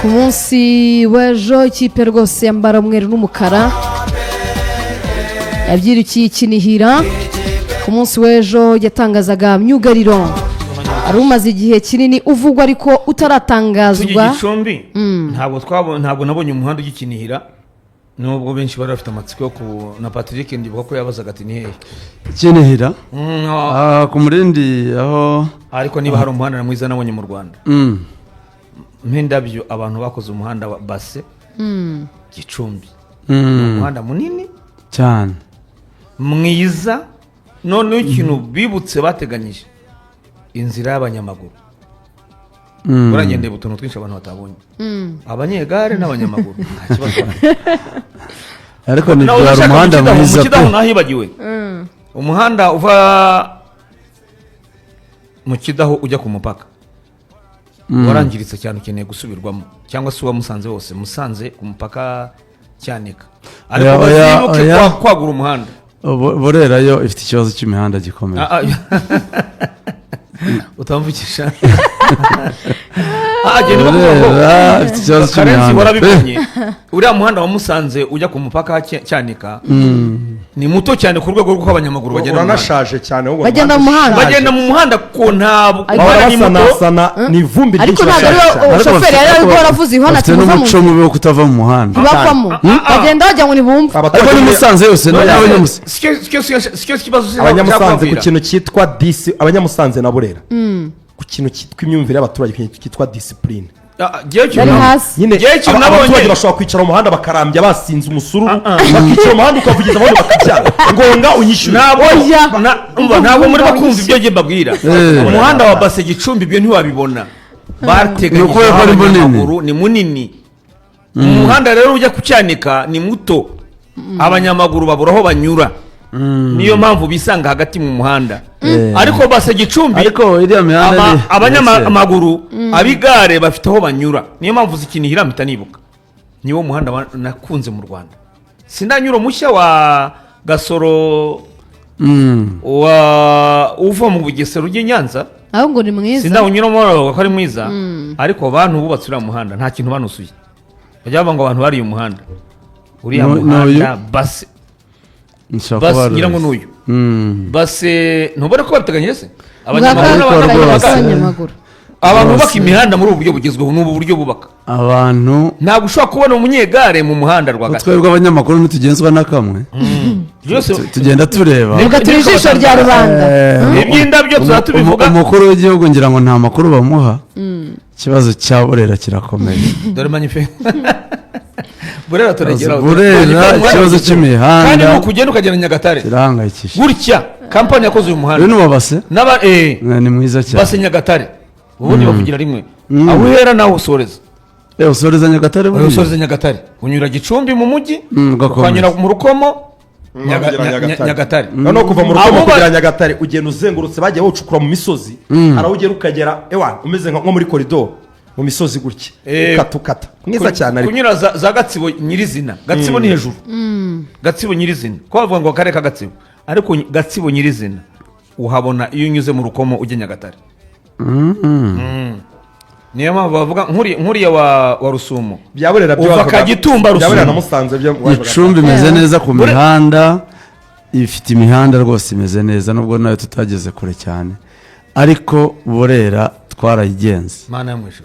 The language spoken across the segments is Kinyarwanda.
ku munsi w'ejo ikipe rwose yambara umweru n'umukara yabyirukiye Kinihira. ku munsi w'ejo yatangazaga myugariro ari umaze igihe kinini uvugwa ariko utaratangazwa. Gicumbi ntabwo nabonye umuhanda ugikinihira nubwo benshi bari bafite amatsiko yo na Patrick ndibuka ko yabazaga ati ni hehe Kinihira ku Murindi aho ariko niba hari umuhanda mwiza nabonye mu Rwanda mpindabyo abantu bakoze umuhanda wa Base Gicumbi umuhanda munini cyane mwiza none ikintu bibutse bateganyije inzira y'abanyamaguru uragendeye utuntu twinshi abantu batabonye abanyegare n'abanyamaguru nta kibazo ariko ni umuhanda mwiza pe nahibagiwe umuhanda uva mu Kidaho ujya ku mupaka warangiritse cyane ukeneye gusubirwamo cyangwa se Musanze wose Musanze ku mupaka Cyanika ariko bazibuke kwagura umuhanda Burera yo ifite ikibazo cy'imihanda gikomeye utamvukisha ifite ikibazo cy'imihanda uriya muhanda wa Musanze ujya ku mupaka Cyanika ni muto cyane ku rwego rw'uko abanyamaguru bagenda uranashaje cyane bagenda mu muhanda ko ntabwo barasana ni vumbi ariko ntabwo shoferi yari ariko aravuze ihona afite n'umuco mubi wo kutava mu muhanda bavamo bagenda bajya ngo nibumve ariko ni Musanze yose abanyamusanze ku kintu cyitwa abanyamusanze na Burera ku kintu cyitwa imyumvire y'abaturage cyitwa discipline abaturage bashobora kwicara mu muhanda bakarambya basinze umusururu bakicara mu muhanda ukavugiza abandi bakabyara ngonga unyishyure ntabwo muri bakumva ibyo ngiye mbabwira umuhanda wa Base Gicumbi ibyo ntiwabibona bateganyije abanyamaguru ni munini umuhanda rero ujya ku Cyanika ni muto abanyamaguru babura aho banyura niyo mpamvu bisanga hagati mu muhanda ariko Base Gicumbi ariko iriya mihanda abanyamaguru abigare bafite aho banyura niyo mpamvu zikinihira mpita nibuka niwo muhanda nakunze mu Rwanda sindanyura mushya wa Gasoro uva mu Bugesera ujye Nyanza aho ngo ni mwiza sindawunyuramo ko ari mwiza ariko abantu bubatse uriya muhanda nta kintu banusuye bajya bavuga ngo abantu bari uyu muhanda uriya muhanda Base ngira ngo n'uyu Base ntubone ko babiteganyije se abanyamaguru abantu bubaka imihanda muri ubu buryo bugezweho n'ubu buryo bubaka abantu ntabwo ushobora kubona umunyegare mu muhanda rwagati twebwe abanyamakuru ntitugenzwa na kamwe tugenda tureba nubwo turi ijisho rya rubanda iby'indabyo tuba tubivuga umukuru w'igihugu ngira ngo nta makuru bamuha ikibazo cya Burera kirakomeye dore manyife Burera turageraho Burera ikibazo cy'imihanda kandi nuko ugenda ukagera Nyagatare kirahangayikishije gutya kampani yakoze uyu muhanda uyu ni Base ni mwiza cyane Base Nyagatare ubundi bavugira rimwe aho uhera naho usoreza usoreza Nyagatare usoreza Nyagatare unyura Gicumbi mu mujyi ukanyura mu Rukomo Nyagatare no kuva mu Rukomo kugera Nyagatare ugenda uzengurutse bagiye bawucukura mu misozi arawugera ukagera umeze nko muri koridoro mu misozi gutya ukata mwiza cyane ariko kunyura za Gatsibo nyirizina Gatsibo ni hejuru Gatsibo nyirizina ko bavuga ngo kare ka Gatsibo ariko Gatsibo nyirizina uhabona iyo unyuze mu Rukomo ujye Nyagatare niyo mpamvu bavuga nkuriya wa Rusumo bya Burera uva Kagitumba Rusumo na Musanze Gicumbi imeze neza ku mihanda ifite imihanda rwose imeze neza nubwo nayo tutageze kure cyane ariko Burera twarayigenze mana yamwisho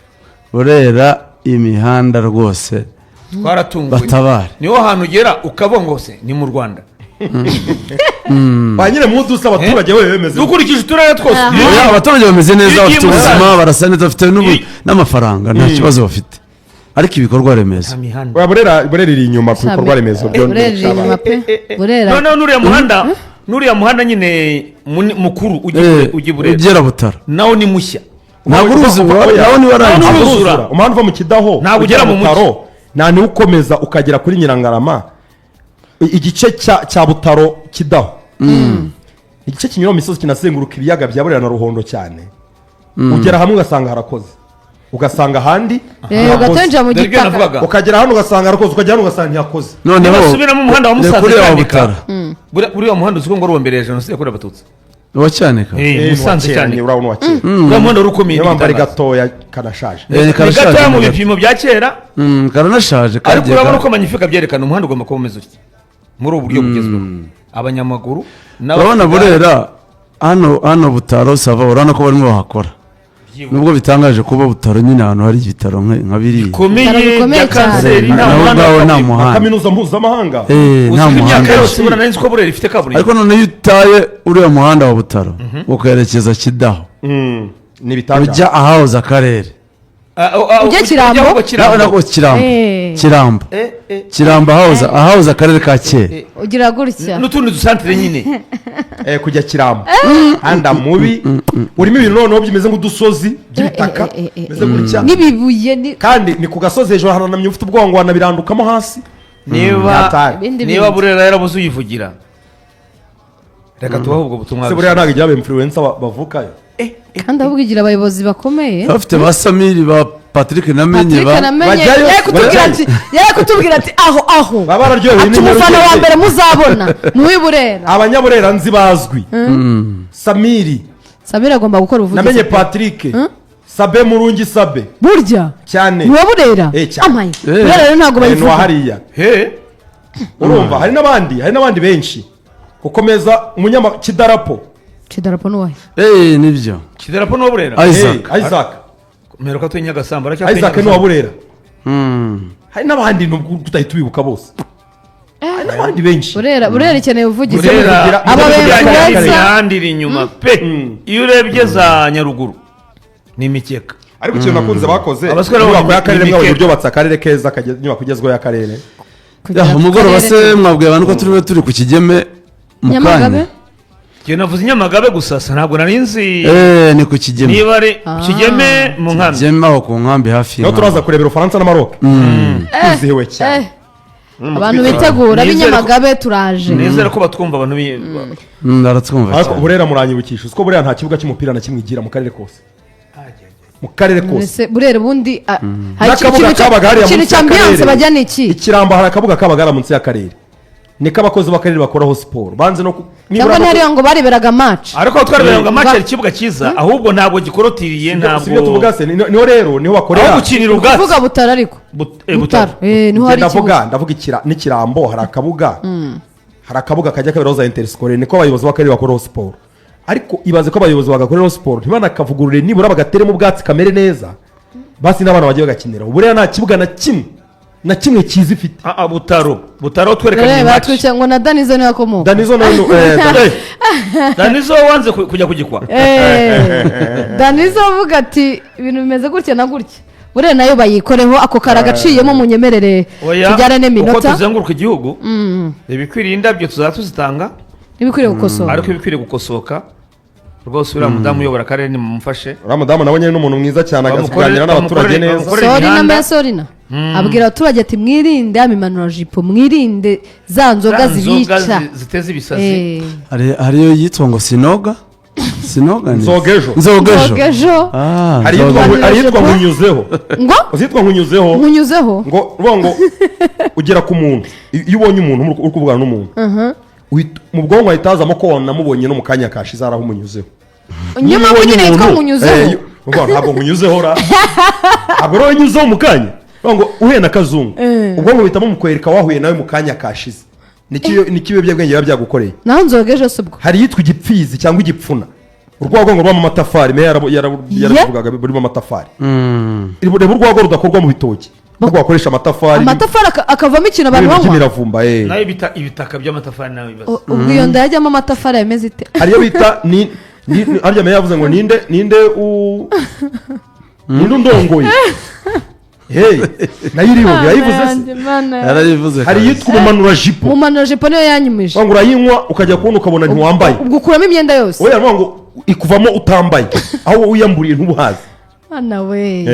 Burera imihanda rwose twaratunguye batabare niho hantu ugera ukabongose ni mu Rwanda banyire mu dusa abaturage wewe bemeze dukurikije uturere twose abaturage bameze neza bafite ubuzima barasa neza bafite n'amafaranga nta kibazo bafite ariko ibikorwa remezo Burera iri inyuma ku bikorwa remezo byo none nuriya muhanda nyine mukuru ugiye Burera ugera Butara nawo ni mushya ntabwo nawo ni warangiye umuhanda uva mu Kidaho ntabwo ugera mu mujyi nta ni ukomeza ukagera kuri Nyirangarama igice cya Butaro Kidaho igice kinyura mu misozi kinazenguruka ibiyaga bya Burera na Ruhondo cyane ugera hamwe ugasanga harakoze ugasanga ahandi ugatenja mu gitaka ukagera hano ugasanga harakoze ukagera hano ugasanga ntihakoze noneho basubira mu muhanda wa Musanze Cyanika buriya muhanda uziko ngo ari uwa mbere ya jenoside yakorewe Abatutsi uwa cyanika Musanze cyane urabona wa kera uriya muhanda wari ukomeye niyo mpamvu ari gatoya kanashaje ni gatoya mu bipimo bya kera karanashaje ariko urabona ko Magnifique byerekana umuhanda ugomba kuba umeze utya muri ubu buryo bugezweho abanyamaguru urabona Burera hano Butaro sava urabona ko barimo bahakora nubwo bitangaje kuba Butaro nyine ahantu hari ibitaro nka biriya bikomeye ya kanseri nta muhanda kaminuza mpuzamahanga nta muhanda yose ubona nzi ko Burera ifite kaburimbo ariko none iyo utaye uriya muhanda wa Butaro ukerekeza Kidaho ni bitangaje ujya ahahoze akarere ujya Kirambo Kirambo ahahoze akarere ka kera ugira gutya n'utundi dusantere nyine kujya Kirambo handa mubi urimo ibintu noneho bimeze nk'udusozi by'ibitaka bimeze gutya n'ibibuye kandi ni ku gasozi hejuru haranamye ufite ubwoba ngo wanabirandukamo hasi niba Burera yarabuze uyivugira reka tubaho ubwo butumwa se Burera ntabwo igira aba influencer bavukayo kandi ahubwo igira abayobozi bakomeye bafite ba Samiri ba Patrick namenye bajyayo yari kutubwira ati aho baba bararyohewe ati umufana wa mbere muzabona ni uw'i Burera abanyaburera nzi bazwi Samiri agomba gukora ubuvugizi namenye Patrick Sabe Murungi Sabe burya cyane ni uwa Burera amaye Burera rero ntabwo bayivuga hariya urumva hari n'abandi benshi ukomeza Kidarapo n'uwahe nibyo Kidarapo n'uwa Burera Isaac mperuka tuye Nyagasamba Isaac n'uwa Burera hari n'abandi nubwo tutahita tubibuka bose hari n'abandi benshi Burera ikeneye ubuvugizi aba b'influencer inyuma pe iyo urebye za Nyaruguru ni imikeka ariko ikintu nakunze bakoze inyubako y'akarere mwabonye uburyo batse akarere keza inyubako igezweho y'akarere umugoroba se mwabwiye abantu ko turi ku Kigeme mu kanya njye navuze Nyamagabe gusa ntabwo nari nzi ni ku Kigeme niba ari Kigeme mu nkambi Kigeme aho ku nkambi hafi niho turaza kurebera Ufaransa na Maroc twizihiwe cyane abantu bitegura b'inyamagabe turaje nizere ko batwumva abantu ndaratwumva ariko Burera muranyibukisha uko Burera nta kibuga cy'umupira na kimwe igira mu karere kose mu karere kose Burera ubundi hari ikintu cy'ambiance bajya n'iki Ikirambo hari akabuga kabagara munsi y'akarere niko abakozi b'akarere bakoraho siporo banze no cyangwa ntariyo ngo bareberaga match ariko twareberaga match ari ikibuga cyiza ahubwo ntabwo gikorotiriye ntabwo sibyo tuvuga se niho rero niho bakorera aho gukinira ubwatsi kuvuga Butaro ariko Butaro niho hari ikibuga ndavuga n'Ikirambo hari akabuga kajya kaberaho za Interscolaire niko abayobozi b'akarere bakoraho siporo ariko ibaze ko abayobozi bagakoreraho siporo ntibanakavugurure nibura bagateremo ubwatsi kamere neza basi n'abana bagiye bagakinira Burera nta kibuga na kimwe cyiza ifite Butaro twerekanye match batwice ngo na Danizo niwe akomoka Danizo wanze kujya kugikwa Danizo avuga ati ibintu bimeze gutya na gutya Burera nayo bayikoreho ako karagaciyemo munyemerere tujyane n'iminota uko tuzenguruka igihugu ibikwiriye indabyo tuzatuzitanga ibikwiriye gukosoka ariko ibikwiriye gukosoka rwose uriya mudamu uyobora akarere nimumufashe uriya mudamu nawe nyine n'umuntu mwiza cyane agakuganira n'abaturage neza Sorina mbe Sorina abwira abaturage ati mwirinde amimanurajipo mwirinde za nzoga zibica ziteza ibisazi hariyo yitwa ngo Sinoga Nzogejo hari yitwa Nkunyuzeho ngo uzitwa Nkunyuzeho ngo ugera ku muntu iyo ubonye umuntu uri kuvugana n'umuntu mu bwonko hahita hazamo ko wanamubonye no mu kanya kashize araho umunyuzeho nyuma nyine yitwa Nkunyuzeho ntabwo Nkunyuzeho ntabwo rero nyuzeho mu kanya ngo uhuye na Kazungu ubwonko buhitamo mukwereka wahuye nawe mu kanya kashize niko ibiyobyabwenge biba byagukoreye naho Nzogejo se ubwo hari yitwa igipfizi cyangwa igipfuna urwagwa ngo rubamo amatafari meya yaravugaga rurimo amatafari reba urwagwa rudakorwa mu bitoki ahubwo bakoresha amatafari akavamo ikintu abantu banywa by'imiravumba nayo bita ibitaka by'amatafari nawe bibaza ubwo iyo nda yajyamo amatafari yameze ite hariyo bita harya meya yavuze ngo ninde undongoye nayo iriho yarayivuze hari yitwa umumanurajipo niyo yanyumije ngo urayinywa ukajya kubona ukabona ntiwambaye ubwo ukuramo imyenda yose oya ngo ikuvamo utambaye aho wiyamburiye ntubuhaze nawe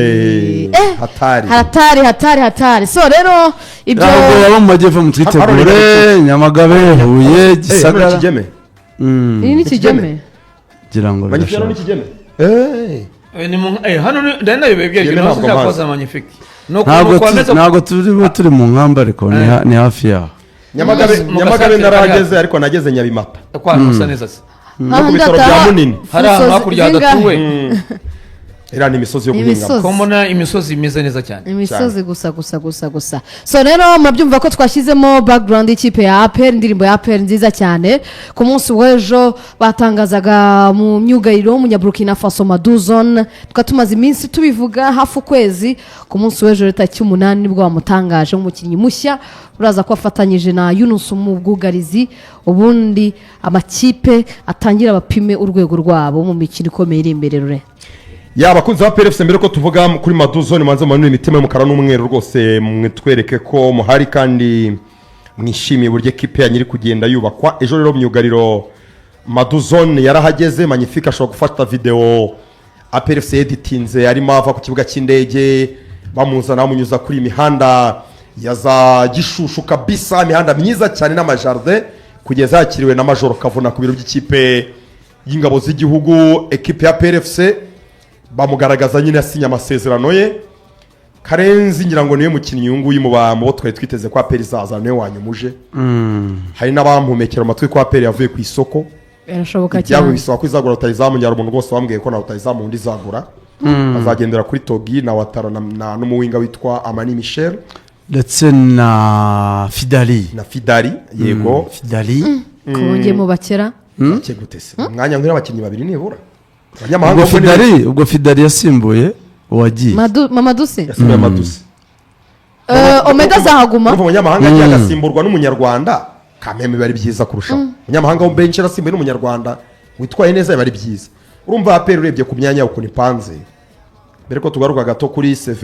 hatari so rero ibyo ntabwo baba mu majyepfo mu twitegure Nyamagabe Huye Gisagara Kigeme iyi ni Kigeme gira ngo Magnifique ni Kigeme hano ndenda yibebye Magnifique ntabwo turi mu nkamba ariko ni hafi yaho Nyamagabe narahageze ariko nageze Nyabimata kwa musa neza no ku bitaro bya munini hari ahantu hakurya hadatuwe iriya ni imisozi yo Imisozi. guhingamo ko mbona imisozi imeze neza cyane imisozi gusa so rero murabyumva ko twashyizemo background y'ikipe ya APR indirimbo ya APR nziza cyane ku munsi w'ejo batangazaga mu myugariro w'umunyaburukina Faso Maduzone tukaba tumaze iminsi tubivuga hafi ukwezi ku munsi w'ejo leta cy'8 nibwo bamutangaje nk'umukinnyi mushya uraza ko afatanyije na Yunus mu bwugarizi ubundi amakipe atangira bapime urwego rwabo mu mikino ikomeye iri imbere rure abakunzi ba PRFC mbere ko tuvuga kuri Maduzone manze manure imitima y'umukara n'umweru rwose mwitwereke ko muhari kandi mwishimiye uburyo ekipe ya nyiri kugenda yubakwa ejo rero myugariro Maduzone yarahageze magnifique ashobora gufata video PRFC editinze arimo ava ku kibuga cy'indege bamuzana bamunyuza kuri imihanda ya za Gishushu kabisa imihanda myiza cyane n'amajardin kugeza yakiriwe na Major Kavuna ku biro by'ikipe y'ingabo z'igihugu ekipe ya PRFC bamugaragaza nyine asinya amasezerano ye Karenzi ngira ngo niwe mukinnyi nguyu mu bo twari twiteze kwa Peri zaza niwe wanyumuje hari n'abampumekera amatwi kwa Peri yavuye ku isoko birashoboka cyane cyane bisaba kwizagura rutayizamu nyara umuntu rwose bambwiye ko na rutayizamu undi zagura azagendera kuri Togi na Watara na n'umuwinga witwa Amani Michel ndetse na Fidali yego Fidali kubonye mu bakera cyegutese umwanya nk'ira abakinnyi babiri nibura abanyamahanga ubwo Fidali yasimbuye uwagiye Mamadouce yasimbuye Mamadouce Omeda zahaguma umunyamahanga agiye agasimburwa n'umunyarwanda kameme bari byiza kurushaho umunyamahanga wo benshi arasimbuye n'umunyarwanda witwaye neza bari byiza urumva APR urebye ku myanya uko nipanze mbere ko tugaruka gato kuri CV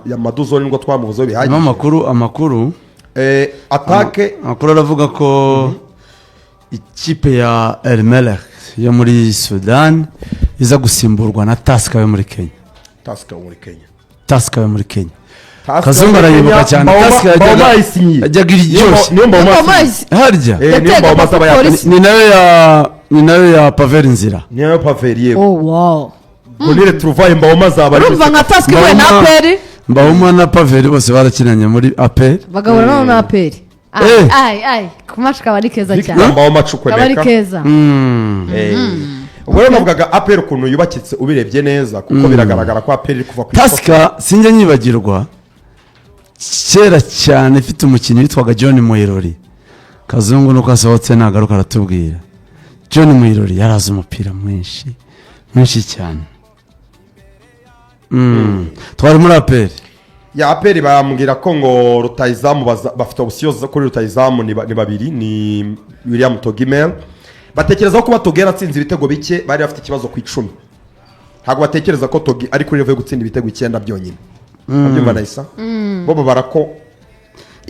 ya Maduzone ngo twamuvuzeho bihagije amakuru attaque amakuru aravuga ko ikipe ya El Merreikh yo muri Sudan iza gusimburwa na Tusker yo muri Kenya Kazungu arayibuka cyane Tusker yajyaga iryoshye harya ni nayo ya Pavel Nzira niyo Pavel yego oh wow Bonire Trouvaille Mbawoma zaba ari urumva nka Tusker we na APR Mbawoma na Pavel bose barakinanye muri APR bagahura na APR ai kumashika bari keza cyane Mbawoma cukwemeka bari keza ubwo rero navugaga APR ukuntu yubakitse ubirebye neza kuko biragaragara ko APR iri kuva ku Tusker sinjye nyibagirwa kera cyane ifite umukinnyi witwaga John Mwirori Kazungu nuko asohotse nagaruka aratubwira John Mwirori yarazi umupira mwinshi cyane twari muri APR ya APR bambwira ko ngo rutayizamu bafite option zo kuri rutayizamu ni babiri ni William Togimel batekereza ko batogera atsinze ibitego bike bari bafite ikibazo ku 10 ntabwo batekereza ko Togi ari kuri level yo gutsinda ibitego 9 byonyine abyumva nayisa bo barako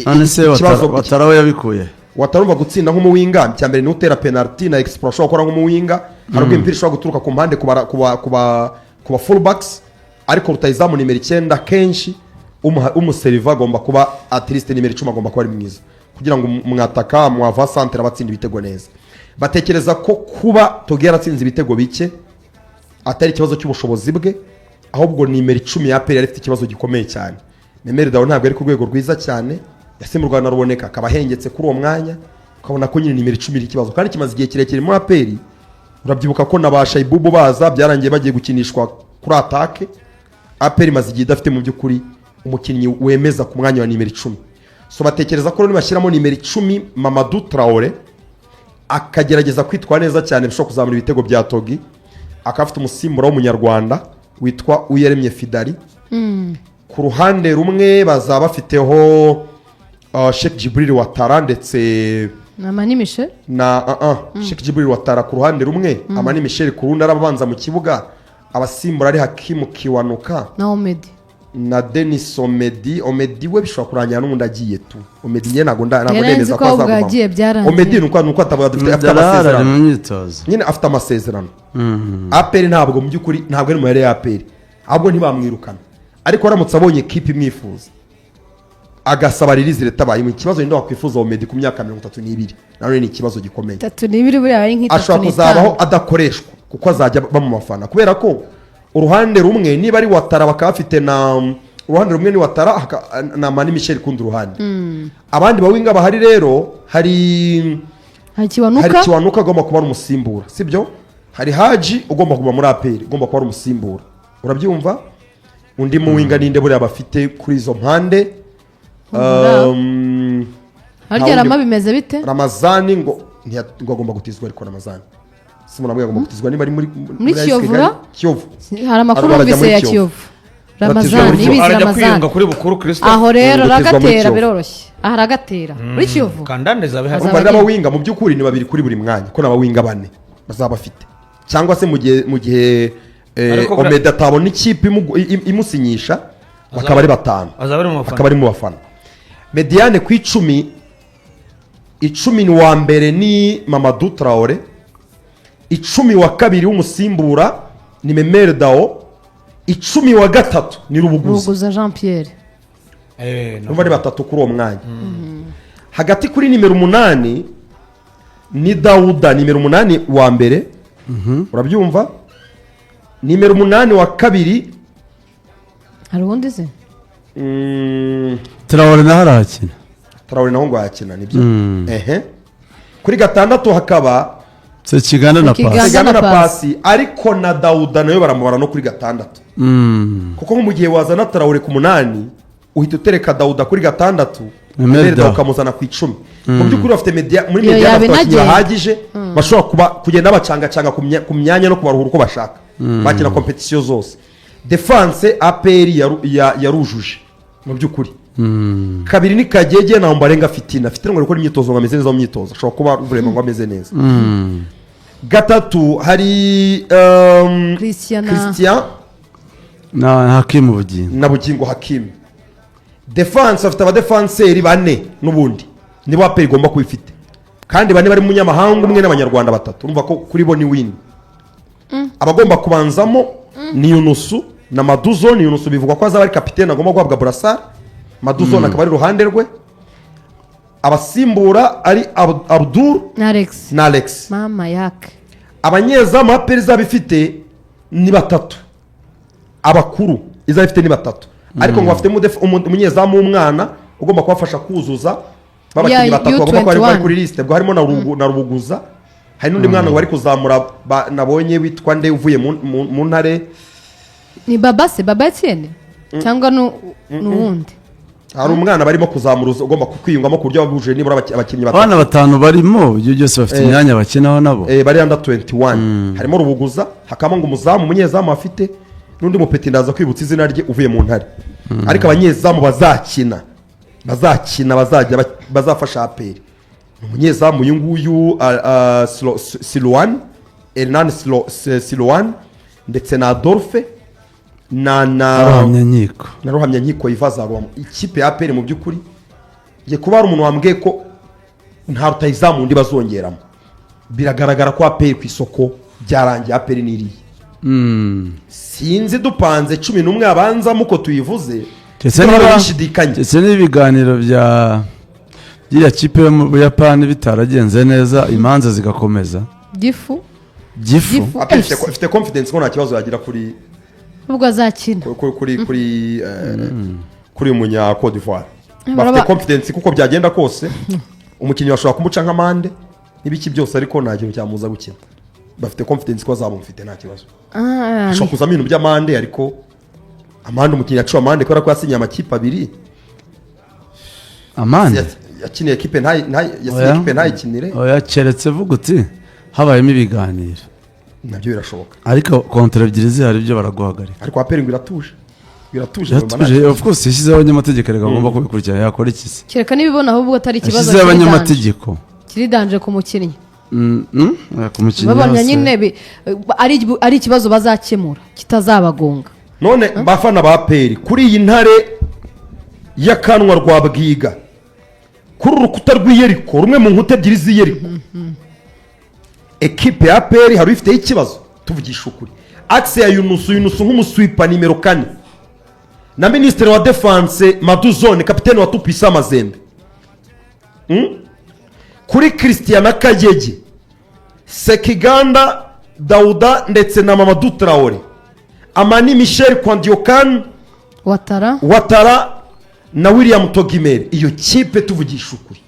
anese watarawe yabikuye watarumva gutsinda nk'umuwinga cyambere ni utera penalty na explosion akora nk'umuwinga ariko impira ishobora guturuka ku mpande kuba fullbacks ariko rutayizamu nimero 9 kenshi umuseriva agomba kuba at least nimero 10 agomba kuba ari mwiza kugira ngo mwataka mu ava centre abatsinda ibitego neza batekereza ko kuba Togera atsinze ibitego bike atari ikibazo cy'ubushobozi bwe ahubwo nimero 10 ya APR afite ikibazo gikomeye cyane Nemeri Dawo ntabwo ari ku rwego rwiza cyane yasimburwa na Ruboneka akabahengetse kuri uwo mwanya ukabona ko nyine nimero 10 iri kibazo kandi kimaze igihe kirekire mu APR urabyibuka ko nabasha Ibubu baza byarangiye bagiye gukinishwa kuri attaque APR maze igihe idafite mu by'ukuri umukinnyi wemeza ku mwanya wa nimero 10 so batekereza ko nibashyiramo nimero 10 Mamadou Traoré akagerageza kwitwara neza cyane bishobora kuzamura ibitego bya Togi akafite umusimbura w'umunyarwanda witwa Uyeremye Fidali ku ruhande rumwe bazaba bafiteho Sheikh Jibril Watara ndetse na Amani Michel Sheikh Jibril Watara ku ruhande rumwe Amani Michel ku rundi arabanza mu kibuga abasimbura ari Hakimu Kiwanuka na Omedi na Denis Omedi we bishobora kurangira n'undi agiye tu Omedi nyene ntabwo ndemeza ko azaguma Omedi nuko afite amasezerano nyine afite amasezerano APR ntabwo mu by'ukuri ntabwo ari mu yare ya APR ahubwo ntibamwirukana ariko aramutse abonye equipe imwifuza agasaba ririzi leta bayi mu kibazo ndo wakwifuza Omedi ku myaka 32 nawe ni ikibazo gikomeye 32 buri ari nk'itatu ashobora kuzabaho adakoreshwa kuko azajya bamufana kubera ko uruhande rumwe niba ari Watara bakafite na uruhande rumwe ni Watara na Mani Michel kundi ruhande abandi bawinga bahari rero hari hari hari Kiwanuka agomba kuba ari umusimbura sibyo, hari Haji ugomba kuba muri APR ugomba kuba ari umusimbura, urabyumva. Undi muwinga ninde buriya bafite kuri izo mpande. harya rama bimeze bite? Ramazani ngo agomba gutizwa, ariko Ramazani Simona agomba gutizwa niba ari muri Kiyovu. Hari amakuru yumvise ya Kiyovu. Ramazani ibizi Ramazani kuri bukuru Kristo aho rero aragatera biroroshye, aragatera muri Kiyovu kandande zabe hari bari abawinga mu by'ukuri ni babiri kuri buri mwanya, ko n'abawinga bane bazaba bafite, cyangwa se mu gihe Omeda atabona ikipe imusinyisha bakaba ari batanu, bakaba ari mu bafana. Mediane ku 10 ni wa mbere ni Mamadou Traoré, 10 wa kabiri w'umusimbura ni Memere Dao, 10 wa gatatu ni Rubuguza Jean Pierre, numva ari batatu kuri uwo mwanya. Hagati kuri nimero 8 ni Dauda, nimero 8 wa mbere, urabyumva. Nimero 8 wa kabiri hari undi ze Traoré naho arakina, Traoré naho ngo yakina nibyo. Kuri gatandatu hakaba Sekiganda na Pasi, ariko na Dauda nayo baramubara no kuri gatandatu. Kuko mu gihe wazana Traoré ku 8 uhita utereka Dauda kuri gatandatu, Memeda ukamuzana ku 10. Mu by'ukuri bafite muri media bafite bahagije bashobora kugenda bacanga ku myanya no kubaruhura uko bashaka. Bakina competition zose. Defense APR yarujuje mu by'ukuri. Kabiri ni Kagege na Mbarenga Fitina ngo gukora imyitozo ngameze neza mu myitozo, ashobora kuba vraiment ngo ameze neza. Gatatu hari Christian na Hakim Bugingo na Bugingo Hakim. Defense afite abadefenseri bane n'ubundi nibo APR igomba kubifite, kandi bane bari mu nyamahanga, umwe n'abanyarwanda batatu, urumva ko kuri bo ni win. Abagomba kubanzamo ni Yunusu na Maduzo. Ni Yunusu bivugwa ko azaba ari kapitene, agomba guhabwa brassard. Maduzo nakaba ari ruhande rwe. Abasimbura ari Abdul na Alex mama yake. Abanyezamu APR izabifite ni batatu, abakuru izabifite ni batatu, ariko ngo bafite umunyezamu w'umwana ugomba kubafasha kuzuza babakinnyi batatu bagomba kuba kuri liste, bwo harimo na Rubuguza. Hari n'undi mwana wari kuzamura nabonye witwa nde uvuye mu ntare ni Baba Etienne cyangwa n'uwundi. Hari umwana barimo kuzamura ugomba kwiyungamo ku buryo bahuje nibura abakinnyi batatu. Abana batanu barimo ibyo byose bafite imyanya bakinaho nabo. Bari under 21. Harimo Rubuguza, hakaba ngo umuzamu umunyezamu afite n'undi mupeti ndaza kwibutsa izina rye uvuye mu ntare. Ariko abanyezamu bazakina bazafasha APR. Umunyezamu uyu nguyu Silouane Hernan Silouane, ndetse na Adolphe na Ruhamyankiko Ivazarwamo. Ikipe ya APR mu by'ukuri ngiye kuba ari umuntu wambwiye ko nta rutayizamu undi bazongeramo. Biragaragara ko APR ku isoko byarangiye, APR niriye. Sinzi dupanze 11 abanza muko tuyivuze, ndetse n'ibiganiro bya iriya kipe yo mu Buyapani bitaragenze neza, imanza zigakomeza. Gifu afite confidence ko nta kibazo yagira kuri ubwo azakina kuri umunya Cote d'Ivoire. Bafite confidence kuko byagenda kose umukinnyi bashobora kumuca nk'amande n'ibiki byose, ariko nta kintu cyamuza gukina. Bafite confidence ko azamufite nta kibazo. Ashobora kuzamo ibintu by'amande, ariko amande umukinnyi yaciye amande kubera ko yasinye amakipe abiri. Amande yakiniye ekipe ntayikinire. Oya, keretse vuga uti habayemo ibiganiro nabyo birashoboka, ariko kontra ebyiri zihari byo baraguhagarika. Ariko APR ngo iratuje of course yashyizeho abanyamategeko agomba kubikurikirana. Yakora iki se? Kereka nibibona ahubwo atari ikibazo yashyizeho abanyamategeko kiri danje ku mukinnyi. Ku mukinnyi babonye nyine ari ikibazo bazakemura kitazabagonga. None bafana ba APR kuri iyi ntare y'akanwa rwa Bwiga, kuri urukuta rw'Iyeriko, rumwe mu nkuta ebyiri z'Iyeriko, ekipe ya APR hari ifite ikibazo. Tuvugisha ukuri, axe ya Yunusu nk'umuswipa nimero 4 na ministre wa defense Maduzone, kapiteni wa Tupisa Mazembe. Kuri Christian Kagege, Sekiganda, Dauda ndetse na Mamadou Traoré, Amani Michel Kwandiokan, Watara na William Togimere. Iyo kipe tuvugisha ukuri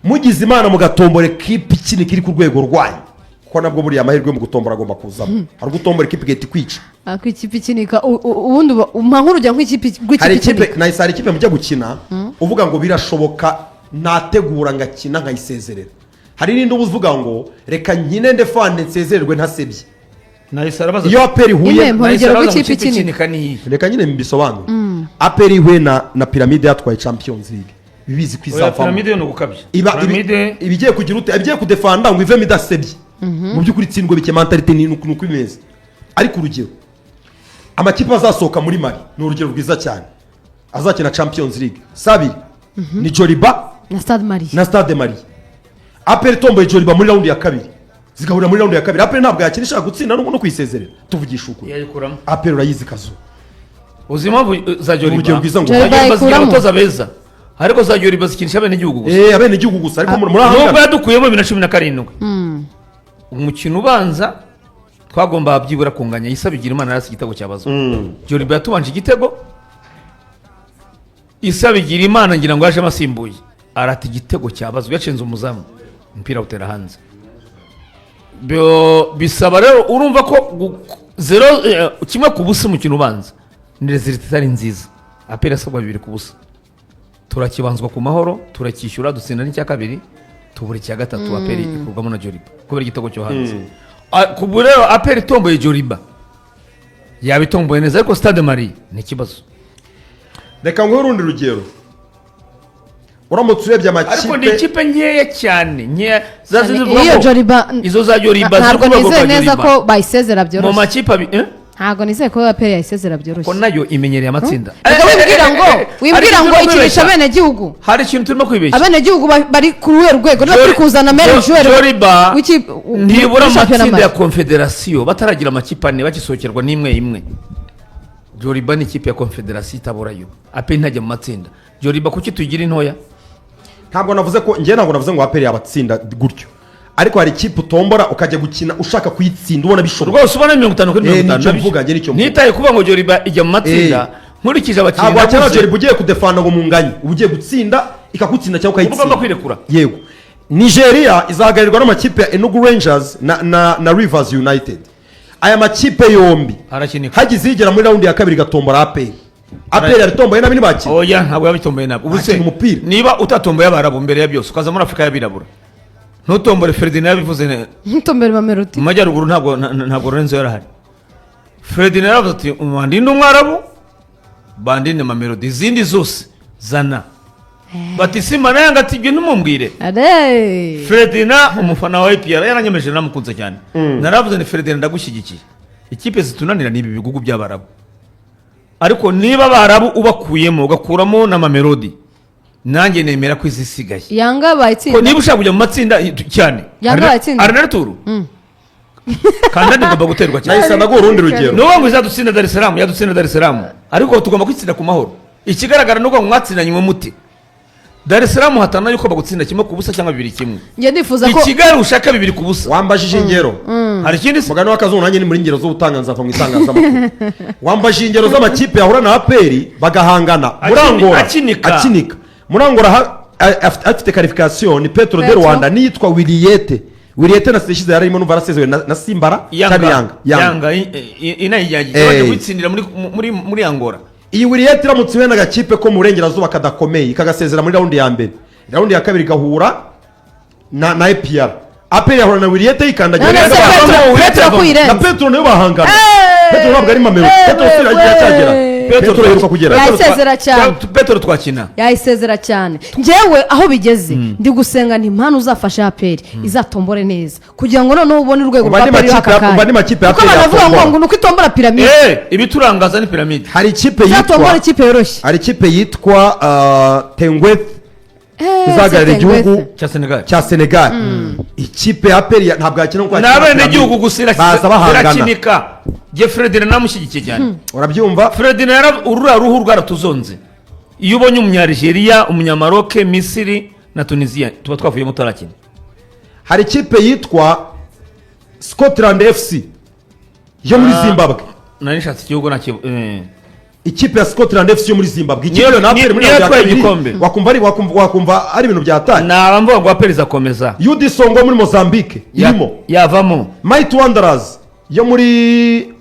mugize imana mugatombora ekipi ikini kiri ku rwego rwanyu kuko nabwo buriya amahirwe mu gutombora agomba kuzamo hari gutombora ekipi igahita ikwica ako ikipe ikinika ubundi umpa nk'urujya nk'ikipe hari ikipe ikipe nahise hari ikipe mujya gukina uvuga ngo birashoboka nategura ngakina nkayisezerera hari n'indi uba uvuga ngo reka nkine ndefande nsezererwe ntasebye nahise arabaza iyo aperi ihuye Impembo. urugero rw'ikipe ikinika. ikinika niyi reka nyine mbisobanure aperi ihuye na piramide yatwaye champions league bibizi ko oya izavamo piramide ni ugukabya iba ibigiye kugira ute ibigiye kudefanda ngo ivemo idasebye mu by'ukuri itsindwa bike mentalite ni uko imeze ariko urugero amakipe azasohoka muri mari ni urugero rwiza cyane azakina champions league sabiri ni joriba na stade marie na stade marie aperi tomboye joriba muri raundi ya kabiri zigahurira muri raundi ya kabiri aperi ntabwo yakina ishaka gutsinda no kwisezerera tuvugisha ukuri yayikuramo aperi urayizi kazo uzi impamvu za urugero joriba rwiza ngo Joriba joriba zigira ayikuramo. abatoza beza ariko za joriba zikinisha abenegihugu gusa abene igihugu gusa ariko muri nubwo ahangana yadukuyemo 2017 umukino ubanza twagomba byibura kunganya Isabigira Imana yarasi igitego cyabazo joriba yatubanje igitego Isabigira Imana ngira ngo yaje amasimbuye arata igitego cyabazo yacenze umuzamu umupira utera hanze bisaba rero urumva ko zero kimwe ku busa umukino ubanza ni resultat itari nziza apera asabwa 2 ku busa turakibanzwa ku mahoro turakishyura dutsinda n'icya kabiri tubura icya gatatu aperi ikurwamo na joriba kubera igitego cyo hanze kubu rero aperi itomboye joriba yabitomboye neza ariko stade marie ni ikibazo reka nguhe urundi rugero uramutse urebye ariko ni amakipe ikipe nkeya cyane nkeya zazi iyo zivuga ko joriba izo za joriba ntabwo ziri ku rwego nizeye rwa neza Joriba. ko bayisezera mu byoroshye makipe ntabwo nizeye ko aperi yayisezera ko byoroshye nayo imenyereye amatsinda reka wibwira ngo Hari ikintu turimo ikinisha kwibeshya. abenegihugu hari ikintu turimo kwibeshya abenegihugu bari ku ruhe rwego niba turi kuzana mere juweri joriba ntibura amatsinda ya mari konfederasiyo bataragira amakipe ane bagisohokerwa n'imwe imwe joriba ni ikipe ya konfederasiyo itaburayo aperi ntajya mu matsinda joriba kuki tuyigira intoya ntabwo navuze ko njye ntabwo navuze ngo aperi yabatsinda gutyo ariko hari ikipe utombora ukajya gukina ushaka kuyitsinda ubona bishoboka rwose ubona 50 kuri 50 nicyo mvuga, njye nicyo mvuga. ntitaye kuvuga ngo joriba ijya mu matsinda nkurikije abakinnyi ntabwo wakina naguze, jeribu ugiye kudefanda ngo munganye uba ugiye gutsinda ikagutsinda cyangwa uba ugomba ukayitsinda kwirekura yego nigeria izahagarirwa n'amakipe ya enugu rangers na rivers united aya makipe yombi harakinika hagize igera muri raundi ya kabiri igatombora aperi aperi yaritomboye nabi ntibakina oya ntabwo yabitomboye nabwo ubu se Akina umupira. niba utatomboye abarabu mbere ya byose ukaza muri afurika y'abirabura ntutombore Ferdinand yabivuze ntutombere mameruti mu majyaruguru ntabwo Lorenzo yarahari Ferdinand yaravuze ati bandinde umwarabu bandinde mamelodi izindi zose zana bati simba nayo ati ibyo ntumubwire ade Ferdinand umufana wa APR yaranyemeje namukunze cyane naravuze ni Ferdinand ndagushyigikiye ikipe zitunanira ni ibi bigugu by'abarabu ariko niba abarabu ubakuyemo ugakuramo na mamelodi nanjye nemera ko izisigaye yanga ko bayitsinda niba ushaka kujya mu matsinda cyane Yanga bayitsinda. ari na turu kandi ndigomba guterwa cyane nahise ndaguha urundi rugero nuba ngo izadutsinda Dar es Salaam yadutsinda Dar es Salaam ariko tugomba kwitsinda ku mahoro ikigaragara nuko ngo mwatsindanywe muti Dar es Salaam hatana yuko bagutsinda kimwe ku busa cyangwa 2-1 njye ndifuza ko ikigali ushaka 2 ku busa wambajije ingero hari ikindi se mugani w'akazungu nanjye ni muri ngero z'ubutangaza mu itangazamakuru wambajije ingero z'amakipe yahura na aperi bagahangana murangora akinika. murangora afite karifikasiyo ni petro de Petro. rwanda n'iyitwa wiriyete na seshize yararimo numva arasezewe na simbara cyangwa yanga inayijyanye bajya kwitsindira muri Angola iyi wiriyete iramutse ihuye n'agakipe ko mu burengerazuba kadakomeye kagasezera muri raundi ya mbere raundi ya kabiri igahura na epr aperi yahura na wiriyete yikandagira none se Petro na kuyirenza petro nayo bahangana petro ntabwo ari mamero petro se yacyagera petro yaheruka kugera yayisezera cyane Petro twakina yayisezera cyane njyewe aho bigeze ndi gusenga nti impano uzafasha aperi izatombore neza kugira ngo noneho ubone urwego rwa aperi y'aka kanya kuko banavuga ngo nuko itombora piramide ibiturangaza ni piramide hari ikipe izatombora yitwa ikipe yoroshye hari ikipe yitwa tengweth izahagararira igihugu cya senegal ikipe ya aperi ntabwo yakina kuko ni abenegihugu gusa baza bahangana irakinika jye Ferdinand namushyigikiye cyane urabyumva Ferdinand urura ruhu rwaratuzonze iyo ubonye umunyarigeria umunyamaroke misiri na tunisiya tuba twavuyemo tutarakina hari ikipe yitwa scotland fc yo muri zimbabwe nari nishatse igihugu ikipe ya Scotland FC yo muri Zimbabwe Niyo- ikipe na APR muri niyo bya yatwaye kabiri, igikombe. wakumva ari ibintu byatanye. naba mvuga ngo aperi izakomeza UD Songo muri Mozambique irimo, yavamo. Mighty Wanderers yo muri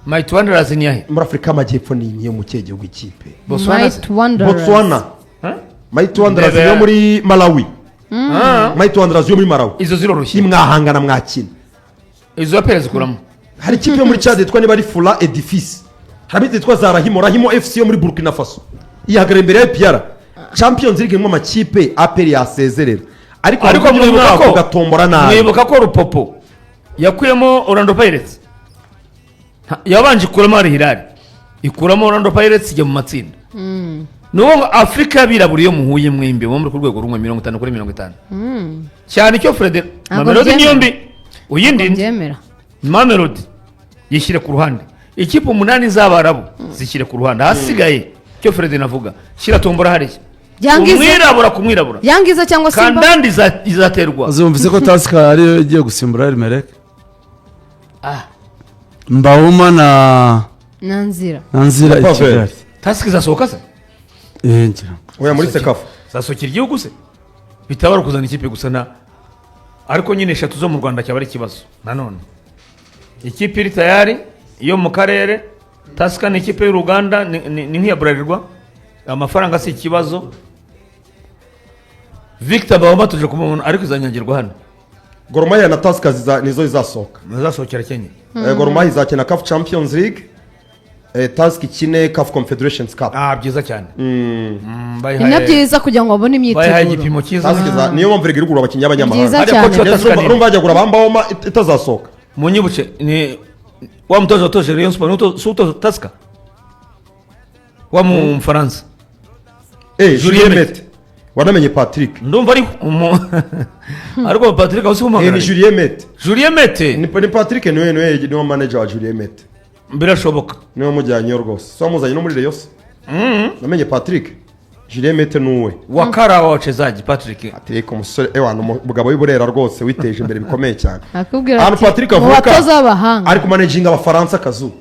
Mighty Wanderers ni yahe? muri Afurika y'Amajyepfo ni yo mu kihe gihugu ikipe? Botswana se? Might Wanderers. Botswana. Huh? Mighty Wanderers Ndebe- yo muri Malawi. Ah, Mighty Wanderers yo muri Malawi. izo ziroroshye, Nimwahangana mwakina. izo aperi zikuramo. Hari ikipe yo muri Chad yitwa niba ari Fula Edifice. Hari ikipe yitwa Rahimo FC yo muri Burkina Faso. Ihagarara imbere ya APR. Champions League mu makipe APR yasezerera. Ariko mwibuka ko gatombora nabi. mwibuka ko Rupopo yakuyemo Orlando Pirates, yabanje ikuramo Al Hilal, ikuramo Orlando Pirates ijya mu matsinda. Nuwo Afrika y'abirabura iyo muhuye mwimbi wo muri ku rwego rumwe 50 kuri 50 cyane icyo Fred Mamelodi mbyemera. niyo mbi uyindi Mbyemera. Mamelodi yishyire ku ruhande, ikipe 8 z'abarabu zishyire ku ruhande, hasigaye icyo Fred navuga shyira tombora hariya Yangiza. umwirabura ku mwirabura Yangiza cyangwa Simba. kandandi izaterwa. azumvise ko tasika ariyo igiye gusimbura Elmerek. Ah, Mbawuma na Nanzira. Nanzira i Pavel. Kigali. tasiki zasohoka se Ngira ngo. Oya muri Sekafa. zasokera igihugu se bitabara kuzana ikipe gusa na ariko nyine 3 zo mu Rwanda cyaba ari ikibazo. Nanone ikipe iri tayari iyo mu karere, tasika ni ikipe y'Uruganda ni nk'iya Bralirwa, amafaranga si ikibazo. Victor Bauma tuje kumubona ariko izanyagirwa hano, Gor Mahia na Tusker nizo izasohoka. nazasohokera Kenya. Gor Mahia izakina CAF Champions League. Tusker ikine CAF Confederations Cup. Byiza cyane. Ni na byiza kugira ngo babone bayihaye imyiteguro. igipimo cyiza Tusker niyo mpamvu iri kugura abakinnyi b'abanyamahanga. Byiza Hariya cyane. coach wa Tusker ni- Urumva bajya kugura bambawoma itazasohoka. munyibuce ni wa mutoza watoje Rayon Sport si utoza Tusker wa mu Mfaransa. Julien Julien Mete. Wanamenye Patrick. Ndumva ari ariko Patrick awusi Ni kumagara Julien Mete. Julien Mete Ni Patrick niwe manager wa Julien Mete. birashoboka. Niwe mujyanyo rwose. So muzanye no muri Reyos. Namenye Patrick. Julien Mete nuwe. Wakara wa wachezaji Patrick. Patrick umusore umugabo w'iburera rwose witeje imbere bikomeye cyane. Akubwira Ahantu ati Patrick mu avuka batoza b'abahanga. ari kumanaging abafaransa kazu.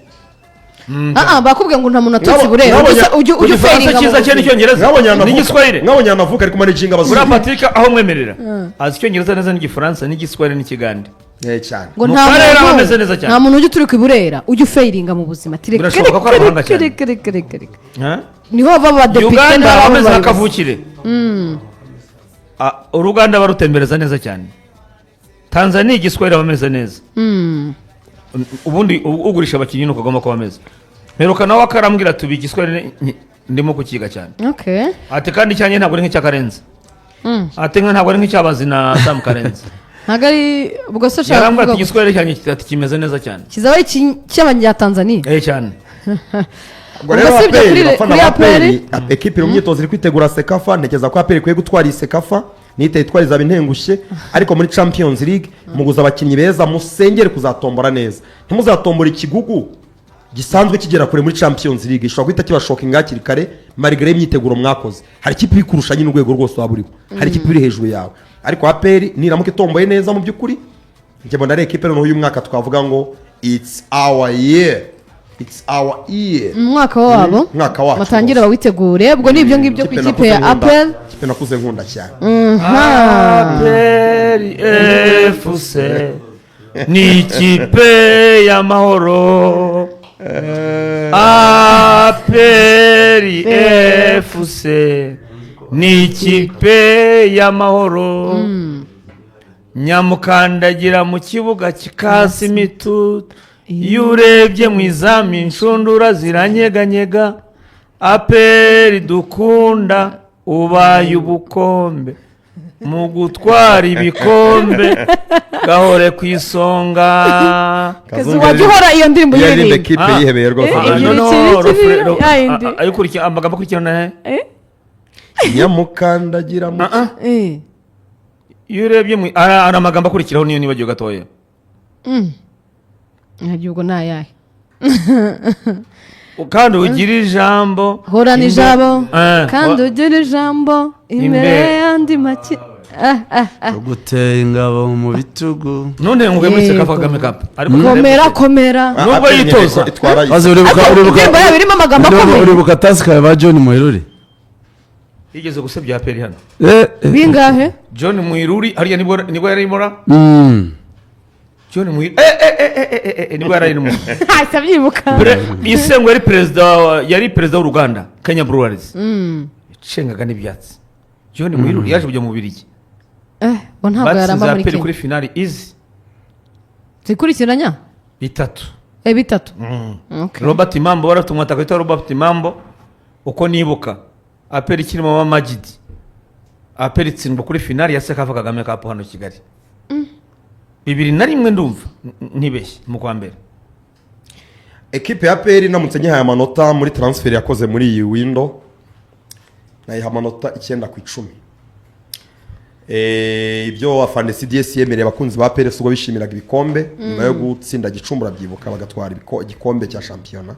Bakubwiye ngo nta muntu atutse burera. Mwabonye- Ujye Igifaransa uferinga cyiza cyane icyongereza Mwabonye n'igiswahili. mwabonye anavuka ari kumanaging Buriya abazungu. Patrick aho mwemerera azi icyongereza neza n'igifaransa n'igiswahili n'ikigande. Cyane. ngo Mu nta karere aba muntu ameze neza cyane. nta muntu ujya uturuka i burera ujye uferinga mu buzima. Ati reka Birashoboka ko ari abahanga cyane. reka. Ha? Niho baba abadepite Uganda n'ababa bameze abayobozi. nk'akavukire. Uruganda barutembereza neza cyane. Tanzania igiswahili bameze neza. Ubundi ugurisha abakinnyi nuko agomba kuba ameze. Mperuka nawe akarambwira tubi igiswahili ndimo kukiga cyane. Okay. Ati kandi cyanjye ntabwo ari nk'icyakarenze. Ati ntabwo ari nk'icyabazi na Sam Karenze. Ntabwo ari ubwo se ushaka Yarambwira ati kuvuga igiswahili cyanjye ati kimeze neza cyane. kizaba ari cy'abanyatanzania. Cyane. Ubwo rero Ubwo si ibyo APR, kuri- abafana kuri ba APR? APR, ekipe iri mu myitozo iri kwitegura Sekafa, ntekereza ko APR ikwiye gutwara iyi Sekafa, nihita yitwara izaba intengushye, ariko muri Champions League muguza abakinnyi beza musengere kuzatombora neza. Ntimuzatombora ikigugu gisanzwe kigera kure muri Champions League, ishobora guhita kibashokinga hakiri kare marigare y'imyiteguro mwakoze. Hari ikipe ikurusha nyine urwego rwose waba uriho, hari ikipe iri hejuru yawe, ariko APR niramuka itomboye neza mu by'ukuri, njye mbona ari ekipe noneho uyu mwaka twavuga ngo it's our year. It's our year. Umwaka wabo Mwaka wacu batangira bawitegure. Ubwo ni ibyo ngibyo ku ikipe ya Apple. Ikipe nakuze nkunda cyane. Aperi FC ni ikipe y'amahoro. Aperi FC ni ikipe y'amahoro. Nyamukandagira mu kibuga kikasi imitutu. Iyo urebye mu izamu inshundura ziranyeganyega. Aperi dukunda ubaye ubukombe mu gutwara ibikombe gahore ku isonga. Kazi wajya uhora iyo ndirimbo Yarinde yiririmba. ekipe yihebeye rwose. Ayikurikira amagambo akurikirana Nyamukandagira mu iyo urebye mu ari amagambo akurikiraho niyo nibagiwe gatoya. Ntabwo nayahe. Kandi ugira ijambo Horana ijambo kandi ugira ijambo imbere y'andi make. guteye ingabo mu bitugu none ngo muri Yego. Sekafa Kagame Cup ariko komera Nubwo yitoza. itwara maze indirimbo yabo irimo amagambo akomeye uribuka tasika ba John Muiruri yigeze gusebya APR hano bingahe John Muiruri hariya nibwo yari imora John Muiruri nibwo yari imora ntacyo abyibuka Isengo yari perezida w'Uruganda Kenya Breweries cengaga n'ibyatsi John Muiruri yaje kujya mu Bubiligi bo ntabwo yaramba muri APR Kenya kuri finali izi zikurikiranya 3 bitatu Okay. Robert Mambo baratumwa takwita Robert Mambo uko nibuka APR kirimo wa Majid APR itsindwa kuri finali ya Sekafa Kagame Cup hano Kigali 2001 ndumva ntibeshye mu kwa mbere ekipe ya PL namutse nyihaye amanota muri transfer yakoze muri iyi window nayiha amanota 9/10 ibyo afande CDS yemereye abakunzi ba PL ubwo bishimiraga ibikombe nyuma yo gutsinda Gicumbura byibuka bagatwara igikombe cya shampiyona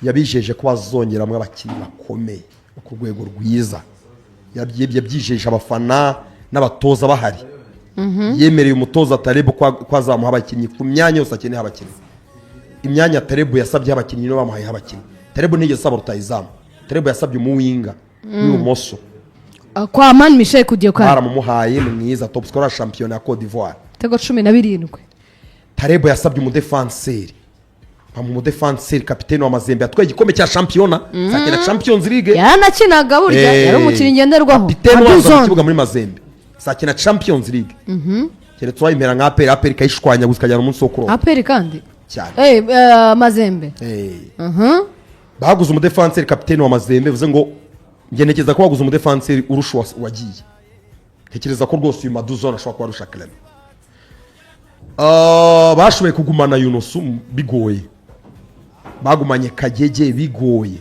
yabijeje ko bazongeramwe abakinnyi bakomeye ku rwego rwiza yabyijeje abafana n'abatoza bahari yemereye umutoza Taleb ko azamuha abakinnyi ku myanya yose akeneye abakinnyi imyanya Taleb yasabye abakinnyi no bamuhaye abakinnyi Taleb ntigeze asaba rutayizamu Taleb yasabye umuwinga w'ibumoso kwa Man Michel Kudiyokara baramumuhaye mwiza top scorer shampiyona ya Cote d'Ivoire tego 17 Taleb yasabye umudefanseri umudefanseri kapiteni wa Mazembe atwaye igikombe cya shampiyona sakina Champions League yaranakinaga burya yari umukinnyi ngenderwaho kapiteni wa kibuga muri Mazembe sakina Champions League keretse twayimera nka APR kayishwanya gusikajyana umunsi wo kuroba APR kandi cyane Mazembe baguze umudefanseri kapiteni wa Mazembe bivuze ngo ngenekeza ko baguze umudefanseri urusha wagiye tekereza ko rwose uyu Maduzone ashobora kuba arusha Clement bashoboye kugumana Yunusu bigoye bagumanye Kagege bigoye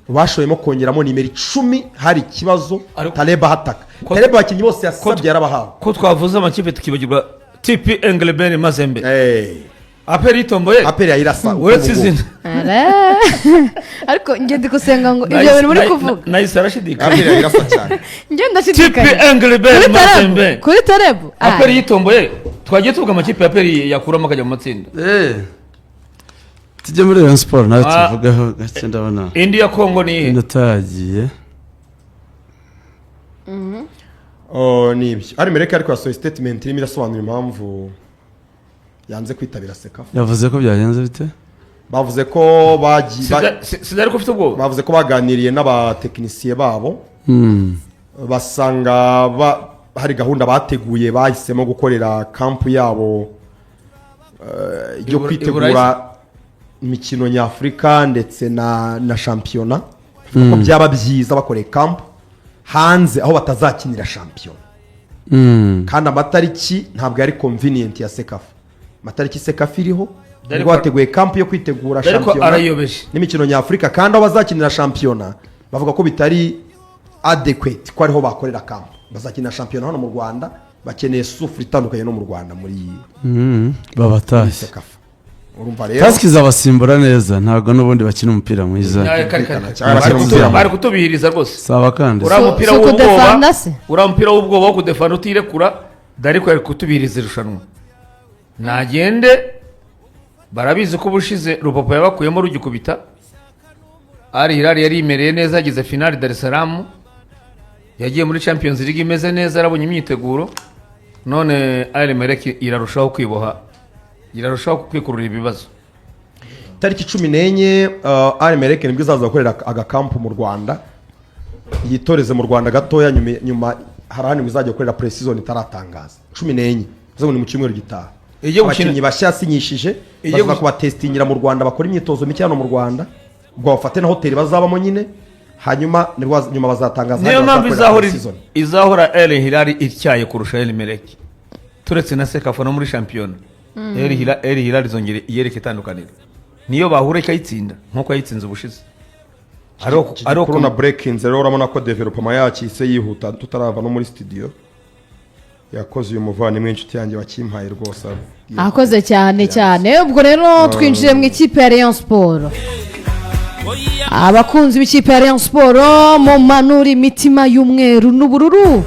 bashoboyemo kongeramo nimero 10 hari ikibazo Taleb hataka Taleb abakinnyi bose yasabye yarabahawe ko twavuze amakipe tukibagirwa TP Englebert Mazembe APR itomboye APR yayirasa uretse izina ariko nge ndi gusenga ngo ibyo bintu muri kuvuga nahise arashidika APR yayirasa cyane nge TP ndashidikanya Englebert Mazembe kuri Taleb APR yitomboye twagiye tuvuga amakipe ya APR yakuramo akajya mu matsinda tujye muri Rayon Sport nawe tuvugaho gake ndabona India Congo ni ndatagiye nibyo ari mereka ariko yasohoye statement irimo irasobanura impamvu yanze kwitabira Sekafa yavuze ko byagenze bite bavuze ko sidari ko ufite ubwoba bavuze ko baganiriye n'abatekinisiye babo basanga hari gahunda bateguye bahisemo gukorera kampu yabo yo kwitegura imikino nyafurika ndetse na shampiyona ko byaba byiza bakoreye kampu hanze aho batazakinira shampiyona kandi amatariki ntabwo yari convenient ya Sekafa amatariki Sekafa iriho nibwo bateguye kampu yo kwitegura shampiyona n'imikino nyafurika kandi aho bazakinira shampiyona bavuga ko bitari adequate ko ariho bakorera kampu bazakinira shampiyona hano mu Rwanda bakeneye sufuri itandukanye no mu Rwanda muri babatashye Sekafa urumva rero tasiki zabasimbura neza ntabwo n'ubundi bakina umupira mwiza bari kutubihiriza rwose saba kandi uriya mupira w'ubwoba wo kudefana utirekura dariko yari kutubihiriza irushanwa nagende barabizi ko ubushize Rupopo yabakuyemo rugikubita Al Hilal yari imereye neza yagize finali Dar es Salaam yagiye muri Champions League imeze neza yarabonye imyiteguro none Al Merrek irarushaho kwiboha irarushaho kwikurura ibibazo tariki 14 Al Merrek nibwo izaza gukorera agakampu mu Rwanda yitoreze mu Rwanda gatoya nyuma harahani bizajya gukorera pre-season itaratangaza 14 zo ni mu cyumweru gitaha abakinnyi bashya yasinyishije bavuga ko batestingira mu Rwanda bakora imyitozo mike hano mu Rwanda ubwo bafate na hoteli bazabamo nyine hanyuma nyuma bazatangaza niyo mpamvu izahora Al Hilal ityaye kurusha Al Merrek turetse na Sekafa no muri shampiyona Al Hilal izongere iyereke itandukaniro niyo bahura ikayitsinda nkuko yayitsinze ubushize ari corona breakings rero urabona ko development yakise yihuta tutarava no muri studio yakoze uyu muvandimwe inshuti yanjye wakimpaye rwose akoze cyane cyane ubwo rero twinjiye mu ikipe ya Rayon Sport abakunzi b'ikipe ya Rayon Sport mu manuri imitima y'umweru n'ubururu